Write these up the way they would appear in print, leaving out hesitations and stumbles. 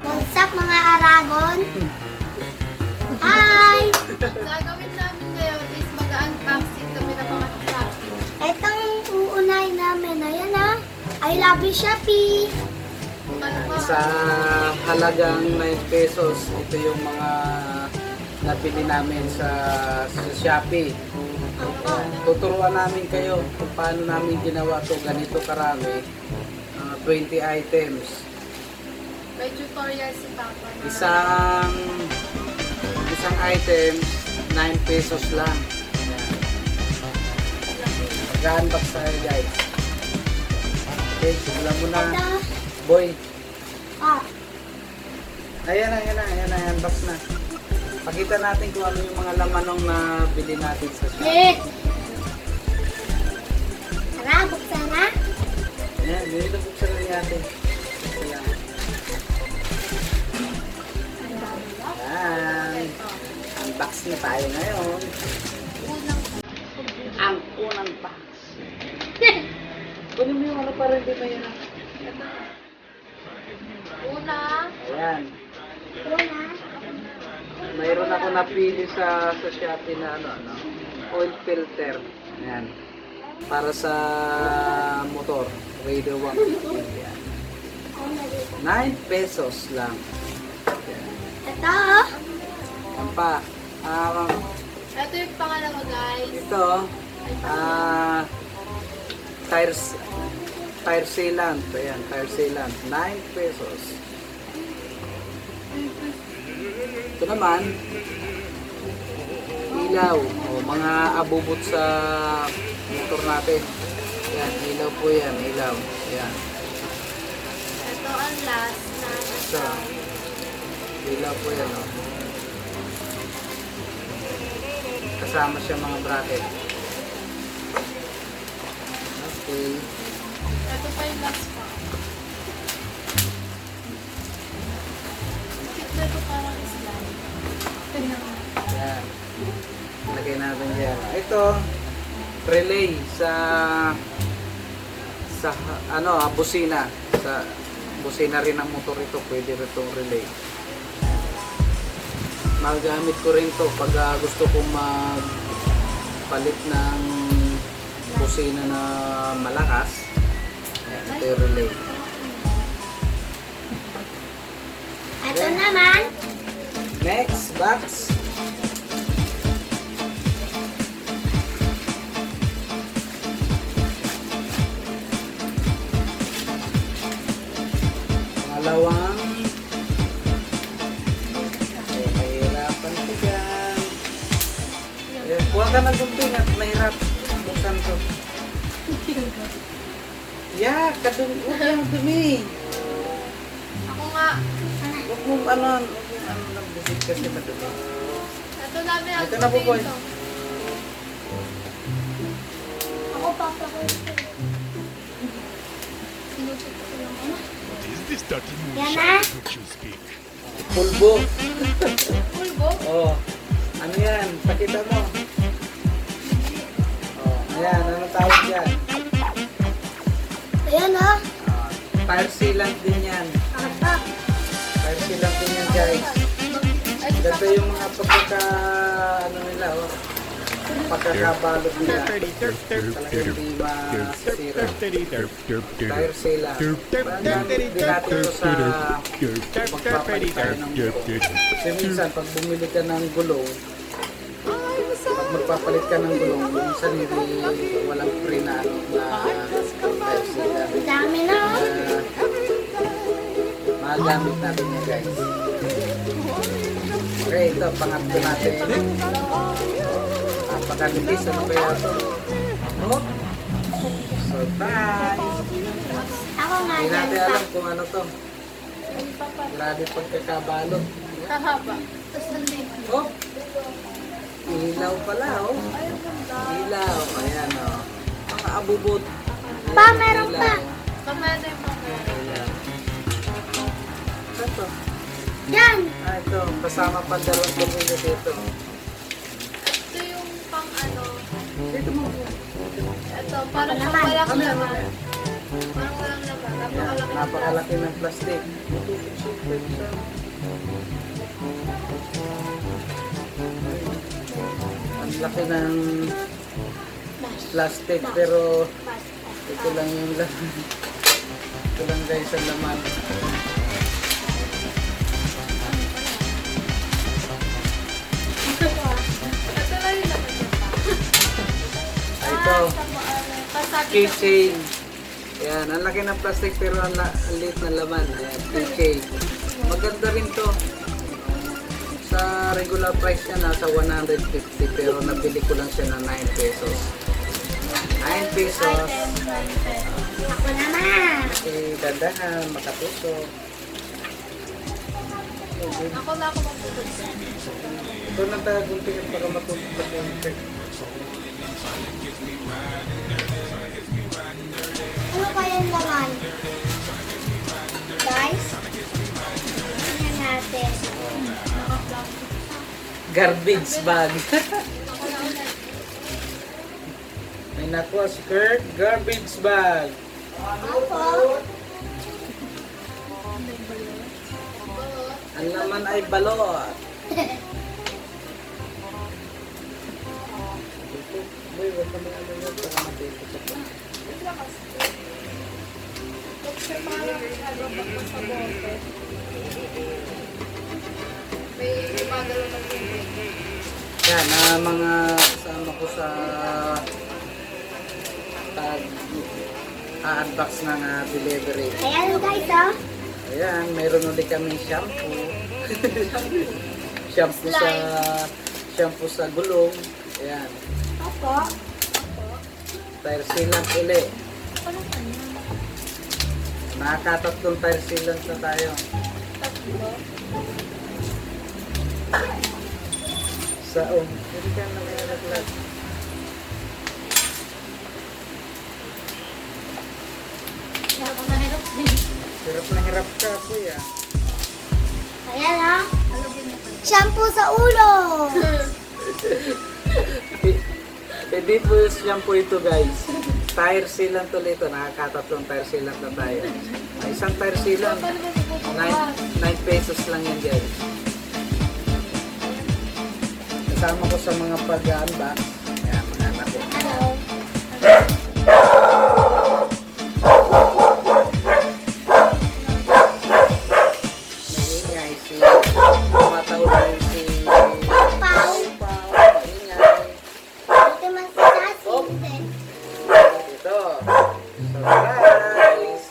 What's up mga Aragon? Hi! Gagawin namin ngayon is mag-unboxing kami ng mga shopping. Itong uunahin namin, ayan ah. I love you, Shopee! Ano ba? Sa halagang 9 pesos, ito yung mga nabili namin sa Shopee. Tuturuan namin kayo kung paano namin ginawa to ganito karami. 20 items. May tutorial si Papa na. Isang item, 9 pesos lang. Mag-unbox tayo guys. Okay, simulan mo na. Ito, Boy, ah, ayan na, unbox na. Pakita natin kung ano yung mga laman ng nabili natin sa shop. tara, buksan na. Ayan, dito buksan na natin. Ayan. Ayan. Unbox na tayo ngayon. Ang unang box. Kunin mo yung ano para hindi pa yan. Una, Ayan. Una. Mayroon ako napili sa Shopee na oil filter. Ayan. Para sa motor. Radio 150. Ayan. 9 pesos lang. Ayan. Ito, oh. Ayan pa. ito yung pangalawa guys. Ito, tire sealant. Ayan, tire sealant. 9 pesos. Ito naman, ilaw. O, mga abubot sa motor natin. Ayan, ilaw po yan. Ilaw. Ayan. Ito ang last na Ito. Ilaw po yan. O. Kasama siya mga bracket. Okay. Ito pa yung last pa. Ito ito parang slime. Ayan. Lagay natin dyan. Ito, relay sa busina. Sa busina rin ng motor ito. Pwede rin itong relay. Magamit ko rin to pag gusto kong magpalit ng busina na malakas. Ayan, ito yung relay. Ito naman. Next box. Pangalawang mahirapan ko dyan. Huwag ka ng gunting at mahirap buksan to. Yeah, huwag yung dumi. Ako nga. Huwag mong nagbusit kasi madumi. Ito namin ang Ito na po, boy. ito. Ako papa ko. Sinusot ko lang ano. What is this dirty Yan moonshine na. which you speak? Pulbo. Pulbo? Oh, ano yan? Pakita mo. Oh, ayan, ano tawag yan? Ayan oh. Tire sealant din yan. Ito. Tire sealant din yan, guys. Ganito yung mga nila, oh. Pagkakabalot nila. Talagang hindi masisira. Tire sealant. Gamit din natin ito sa magpapalit tayo ng gulong. Kasi minsan, pag bumili ka ng gulong, pag magpapalit ka ng gulong, minsan hindi walang free na tire sealant. Ang dami na oh. Magamit natin yan, guys. Okay, ito, pangatlo natin. Napakalitis, ano kaya ito? Oh, surprise! Ako nga Hindi dyan natin pa. alam kung ano to. Grabe pagkakabalot. Kahaba. Tapos nandito. Oh, Ilaw pala, oh. Ay, ang ganda. Ilaw. Ayan, oh. Mga abubot. Pa, meron pa. Mamaya na yung mga. Ilaw. Ito. Yan. Ah, ito. Kasama pa dalawang pamilya dito. Ito yung pang ano. Dito mo. Ito, parang pang walang laman. Parang walang laman. Napakalaki. Napakalaki ng plastic. Ang laki ng plastic pero ito lang yung laman. Ito lang guys ang laman. Ito lang yung laman niya pa. Ito, Pasabi ko. keychain. Ayan, ang laki ng plastic pero ang liit na laman. Ayan, keychain. Maganda rin to. Sa regular price niya nasa 150 pero nabili ko lang siya ng 9 pesos. 9 pesos. Ako naman. Okay, dandahan, makatusok. Ako na ako magpupod. Ito na tayo guntingin para matutok yung check. Ano kayang laman? Guys, tingnan natin. Garbage bag. Ako na ulit. May nakuha skirt, garbage bag. Ako, Ang laman ay balot. Boy, wag ka mga ano yun para matito sa po. Kasi parang ano, pag nasa bote. May gumagalaw ng tubig. Yan, mga kasama ko sa tag unbox ng delivery. ayan guys, oh. Ayan, mayroon ulit kami shampoo. shampoo sa gulong. Ayan, Ako, tire sealant ulit. Nakakatatlong tire sealant na tayo. Tatlo. Sa hindi ka na may naglag. Hirap na hirap din. Hirap na hirap ka, kuya. ayan oh. Ano din ito? Shampoo sa ulo. Pwede po yung shampoo ito, guys. Tire sealant ulit ito. Nakakatatlong tire sealant na tayo. Isang tire sealant. Paano ba ito? 9 pesos lang yan, guys. Kasama ko sa mga pag-unbox. Ayan, mga anak ko. Ano? Maingay si tumatawag si Pau. Maingay. Ito man si Sassy. Ito. So guys.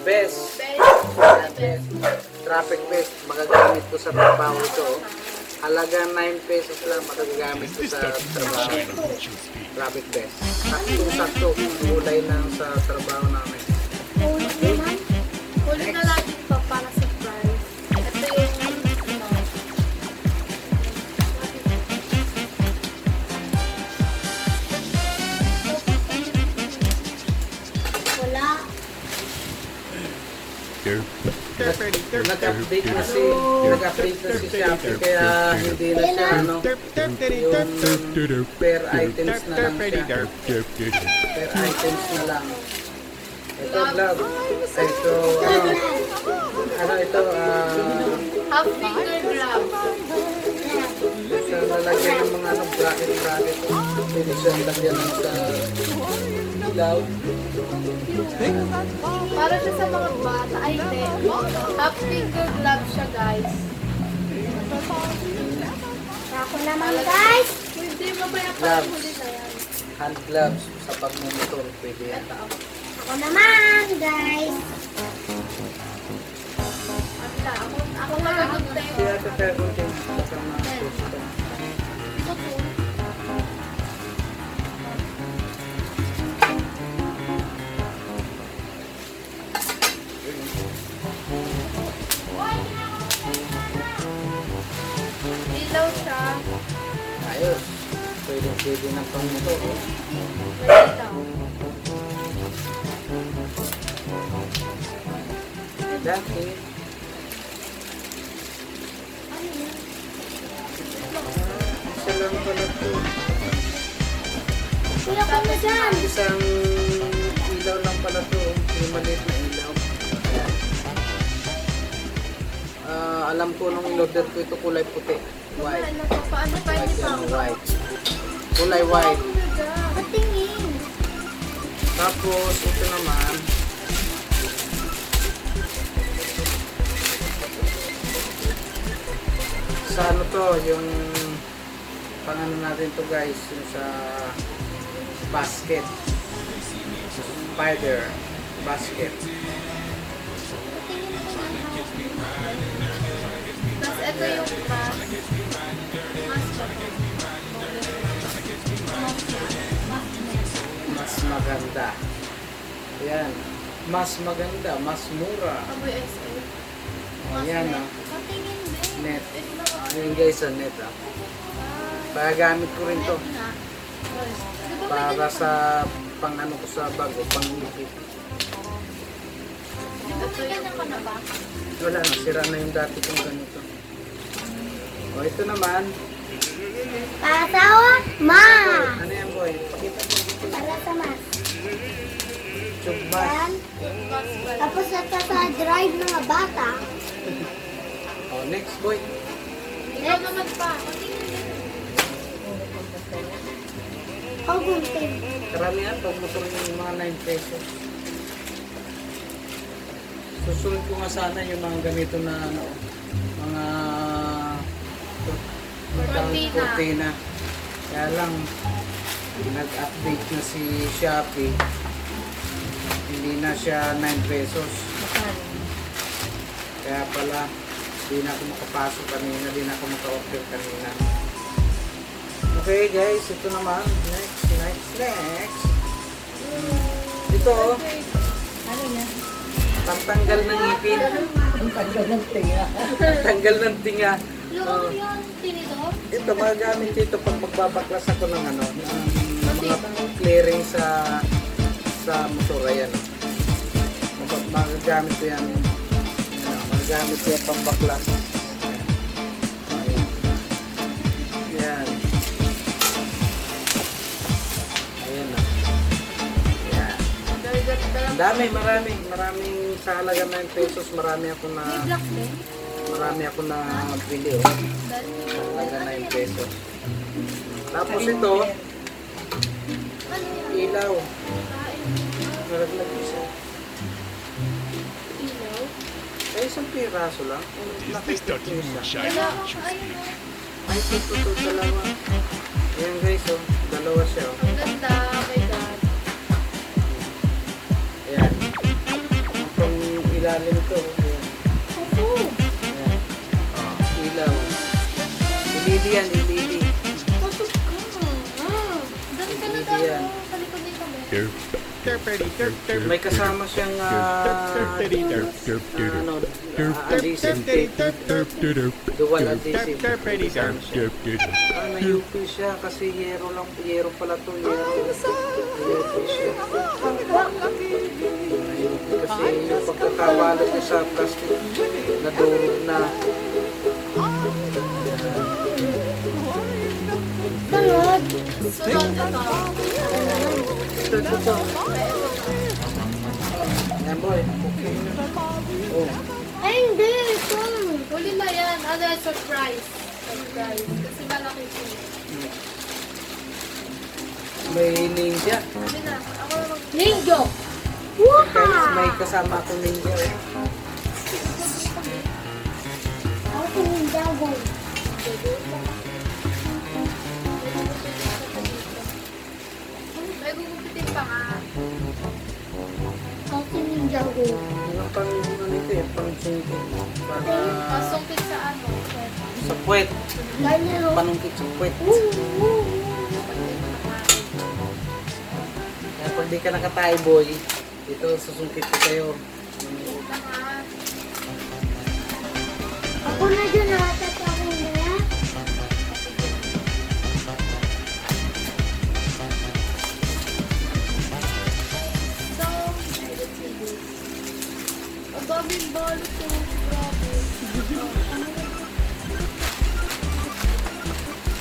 Best. Ayan, best. Traffic best. Magagamit ko sa trabaho ito. Halaga 9 pesos lang magagamit ko sa trabaho. Traffic best. Sakto-sakto. Kulay lang sa trabaho namin. Ulo naman. Huli na lang ito para surprise. Ito yung ano. Wala. Nag-update na si Shopee kaya hindi na siya ano, yung per items na lang siya. Per items na lang. Ito vlog. Ito ano ito Half finger gloves. sa lalagyan ng mga ano bracket. Pwede siyang lagyan ng sa ilaw. Para siya sa mga bata. Ay, hindi. Half finger gloves siya, guys. Ako naman guys. Hindi, mamaya pa Gloves. huli na yan. Hand gloves sa pagmumotor pwede yan. Ito. Ako naman guys. Ako malagot na yun. Kaya ito pero din sa mga gusto. Ito po. Ayos. Pwede na pang ito. Oh. Malitaw. Dati. Isa lang pala ito. Kuya ko na dyan. Isang ilaw lang pala ito. Yung maliit na ilaw. Ayan. Alam ko nung in-order ko ito kulay puti. White. Ano pa? Paano pa White hindi pa yan, ako? white. Kulay white. Patingin. Tapos ito naman. Sa ano to, yung pangano natin to guys, yung sa basket. Spider basket. Tapos ito yung mask. Mask ba? Mas maganda. Yan. Mas maganda, mas mura. Amoy XL. Ayan ah. Patingin din. Net. Ito na ako. Ayun guys, ah, net ah. Pagamit ko rin to. Net na. Di ba may Para ganun? sa pang ano ko sa bag o pang ngipin. Di ba may ganun ka na ba? Wala na, sira na yung dati kong ganito. O ito naman. Pasawa, ma. Ano yan boy? Pakita mo dito. Para sa mas. Tube mask. Yan. Mask ba? Tapos ito sa drive mga bata. O next boy. Ikaw naman pa. Patingin din. Kagunting. Karamihan pag motor yung mga 9 pesos. Susunod ko nga sana yung mga ganito na ano, mga Cortina. cortina. Kaya lang, nag-update na si Shopee. Hindi na siya 9 pesos. Kaya pala, di na ako makapasok kanina, di na ako maka-order kanina. Okay guys, ito naman. Next. Ito, Ano yan? pantanggal ng ngipin. Tanggal ng tinga. Tanggal ng tinga. Yung yun, tinidor? Ito, magagamit dito pag magbabaklas ako ng ano, ng mga clearing sa motor. Ayan. Magagamit ko yan. Magagamit ko yan pang baklas. Ayan. Ayan na. Ayan. Ang dami, maraming sa halaga 9 pesos, marami ako na bili oh. Halaga 9 pesos. Tapos ito, ilaw. Nalaglag isa. Ilaw? Ay, isang piraso lang. Nakita ko isa. Dalawa ka, ayun o. Ay, ito, dalawa. Ayan guys, oh. Dalawa siya oh. Ang ganda, oh my God. Ayan. Itong ilalim to. Ayan. Ayan. Ilaw. Ilili yan, ilili. Pasok ka. Dami ka na daw. Yan. Sa likod nito mo. May kasama siyang adhesive tape. Dual adhesive. Kasama siya. May UP siya kasi yero pala to. UP siya. Kasi yung pagkakawalat niya sa plastic, nadurog na. Sunod. Sunod ito. Ito. Ayan boy. Okay. Oh. Ay, hindi. Ito. Huli na yan. Ano yan? Surprise. Kasi malaki ito. May ninja. Sabi na. Ako na mag- Ninjo. Guys, may Wow. kasama akong ninja. Eh. Ako si Ninjago. May gugupitin pa nga. Ako si Ninjago. Yung pang ano ito eh, pang sungkit. Para Pasungkit sa ano. sa puwet. Ganyan o. Panungkit sa puwet. Kaya pag di ka nakatay boy, ito susungkit ko kayo. Ako na dyan nakatap ako na.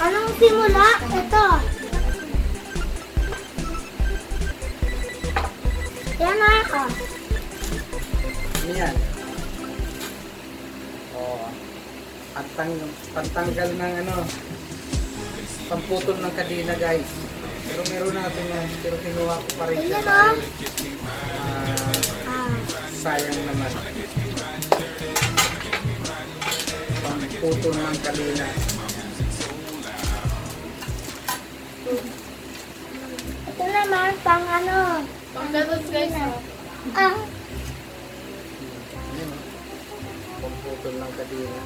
Anong simula? Ito. Yan na ako. Ano yan? Oo. Pantanggal ng ano, pamputol ng kadena guys. Pero meron natin yan. Pero kinuha ko pa rin siya Ayan, dahil Ah. sayang naman. Pamputol ng kadena. Ito naman, pang ano. Pang ganun guys. Oh. Ah. Ayan o. Pamputol ng kadena.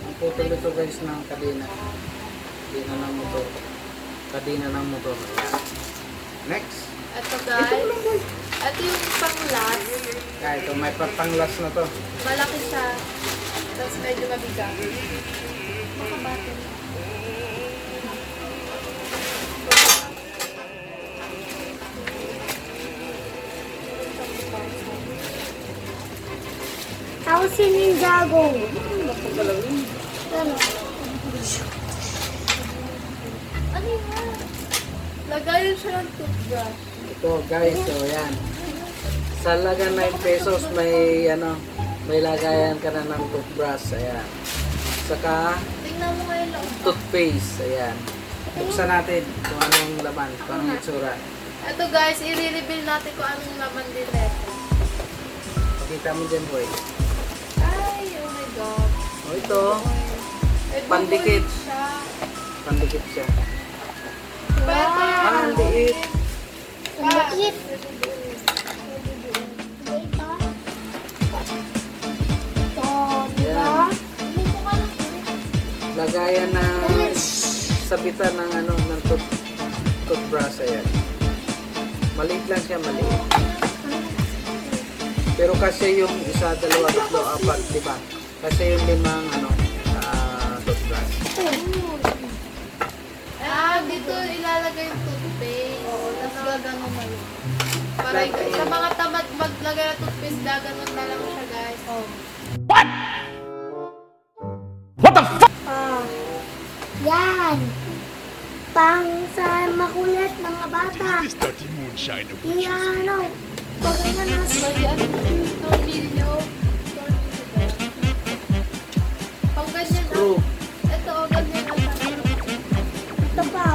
Pamputol ito guys ng kadena. Kadena ng motor. Kadena ng motor. Next. Ito guys. Ito yung pang last. Kaya ito may panglas na to. Malaki siya. Tapos medyo mabigat. Baka battery. Ako si Ninjago. Ano? Ano yan? Lagayan siya ng toothbrush. Ito guys, so yan. Sa laga 9 pesos may ano, may lagayan ka na ng toothbrush, ayan. Saka Tingnan mo ngayon lang. toothpaste, ayan. Buksan natin kung anong laman, kung anong itsura. Ito guys, i-reveal natin kung anong laman din nito. Pakita mo dyan boy. Ay, oh my god. O ito, May Pandikit. bubuyog siya. pandikit siya. Wow. Ah, ang liit. Ang liit. Ito, di ba? Lagayan na sabitan ng ano, ng toothbrush, ayan. Maliit lang siya, maliit. Pero kasi yung isa, dalawa, tatlo, apat, di ba? Kasi yung limang ano, toothbrush. Ah, dito ilalagay yung toothpaste. Oo, tapos gaganon na lang. Para sa mga tamad maglagay ng toothpaste, gaganon na lang siya guys. Oh. Ah. Yan. Pang sa makulit mga bata. Dirty moonshine of Yung ano. Pag ano na May ano, tornilyo. Pag ganyan Screw. ito o ganyan ang ito pa.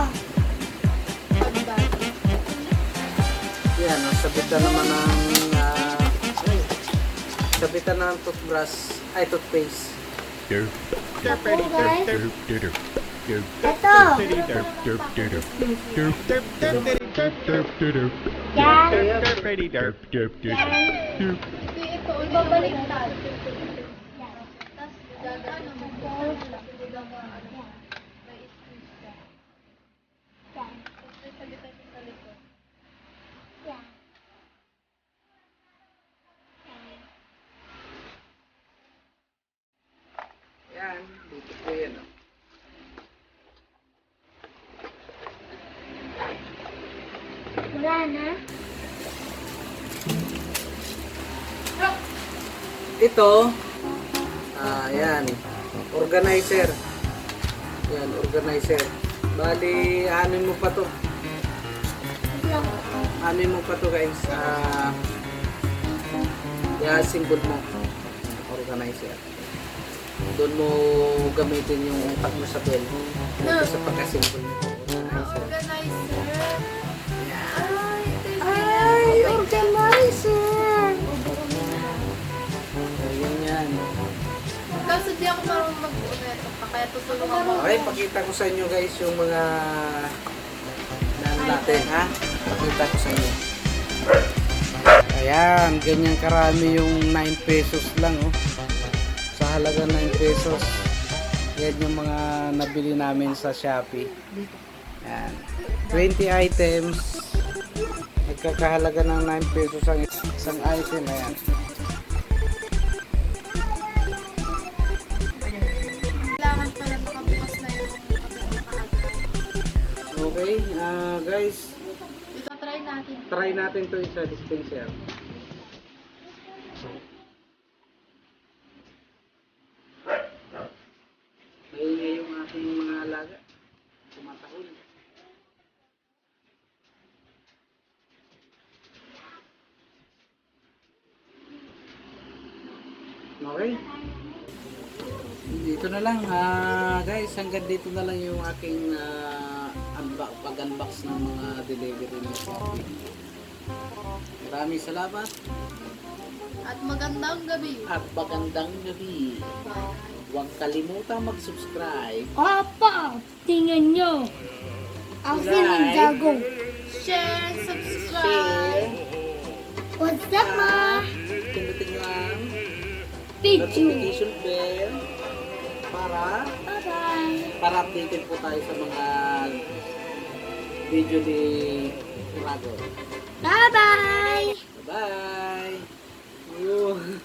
pagbag. Yan, sabitan naman ng sabitan ng toothbrush, ay toothpaste. derp, Ito guys. derp, derp, derp, Ito. derp, derp, derp, derp, derp, derp, derp, derp, derp, Yan. derp, derp, derp. Hindi ito, ibabaliktad. Tapos gaganon mo. May squeeze ka. Tapos may sabitan siya sa likod. Yan. Yan, dito po yan. Oh. Wala na. Ito, yan, organizer. Yan, organizer. Bali, anin mo pa to. Lang. Anin mo pa to guys. Yan, symbol mo. Organizer. Doon mo gamitin yung utak mo sa bell. Dito sa pagka-symbol mo. Organizer. Organizer. Ay, ito yung Ay, organizer. Ayan yan. Kaso di ako marunong mag-uneto pa, kaya tutulungan mo. Okay, pakita ko sa inyo guys yung mga natin ha. Pakita ko sa inyo. Ayan, ganyan karami yung 9 pesos lang oh. Sa halaga 9 pesos. Yan yung mga nabili namin sa Shopee. Ayan. 20 items. Nagkakahalaga ng 9 pesos ang isang item. Ayan. Kailangan pala makabukas na yung Okay, guys, Ito, try natin. try natin to sa dispenser. Okay. Dito na lang guys, hanggang dito na lang yung aking pag-unbox ng mga delivery ng Shopee. Maraming salamat At magandang gabi. at magandang gabi. Huwag kalimutang mag-subscribe. Opo, tingnan nyo. Ang feeling gago. Share, subscribe. Share, What's up, ma? pindutin nyo ang Video. notification bell Bye-bye. para updated po tayo sa mga video ni Rago. Bye-bye. Bye! Ayun.